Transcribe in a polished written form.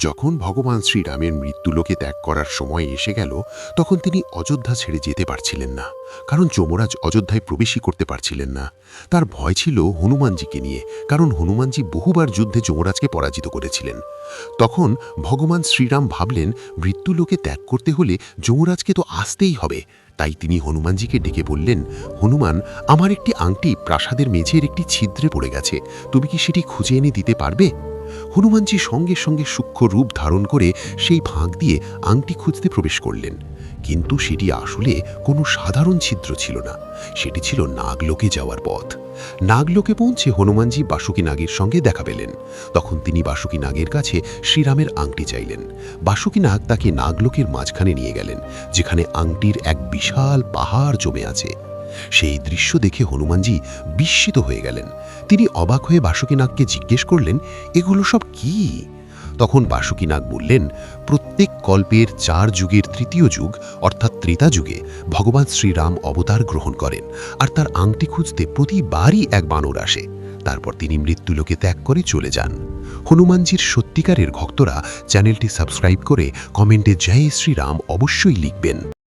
যখন ভগবান শ্রীরামের মৃত্যুলোকে ত্যাগ করার সময় এসে গেল, তখন তিনি অযোধ্যা ছেড়ে যেতে পারছিলেন না, কারণ যমরাজ অযোধ্যায় প্রবেশই করতে পারছিলেন না। তার ভয় ছিল হনুমানজিকে নিয়ে, কারণ হনুমানজি বহুবার যুদ্ধে যমরাজকে পরাজিত করেছিলেন। তখন ভগবান শ্রীরাম ভাবলেন, মৃত্যুলোকে ত্যাগ করতে হলে যমরাজকে তো আসতেই হবে। তাই তিনি হনুমানজিকে ডেকে বললেন, হনুমান, আমার একটি আংটি প্রাসাদের মেঝের একটি ছিদ্রে পড়ে গেছে, তুমি কি সেটি খুঁজে এনে দিতে পারবে? হনুমানজি সঙ্গে সঙ্গে সূক্ষ্ম রূপ ধারণ করে সেই ফাঁক দিয়ে আংটি খুঁজতে প্রবেশ করলেন। কিন্তু সেটি আসলে কোনো সাধারণ ছিদ্র ছিল না, সেটি ছিল নাগলোকে যাওয়ার পথ। নাগলোকে পৌঁছে হনুমানজি বাসুকী নাগের সঙ্গে দেখা পেলেন। তখন তিনি বাসুকী নাগের কাছে শ্রীরামের আংটি চাইলেন। বাসুকী নাগ তাকে নাগলোকের মাঝখানে নিয়ে গেলেন, যেখানে আংটির এক বিশাল পাহাড় জমে আছে। সেই দৃশ্য দেখে হনুমানজি বিস্মিত হয়ে গেলেন। তিনি অবাক হয়ে বাসুকী নাগকে জিজ্ঞেস করলেন, এগুলো সব কি? তখন বাসুকী নাগ বললেন, প্রত্যেক কল্পের 4 যুগের তৃতীয় যুগ অর্থাৎ ত্রেতা যুগে ভগবান শ্রীরাম অবতার গ্রহণ করেন, আর তার আংটি খুঁজতে প্রতিবারই এক বানর আসে। তারপর তিনি মৃত্যুলোকে ত্যাগ করে চলে যান। হনুমানজির সত্যিকারের ভক্তরা চ্যানেলটি সাবস্ক্রাইব করে কমেন্টে জয় শ্রীরাম অবশ্যই লিখবেন।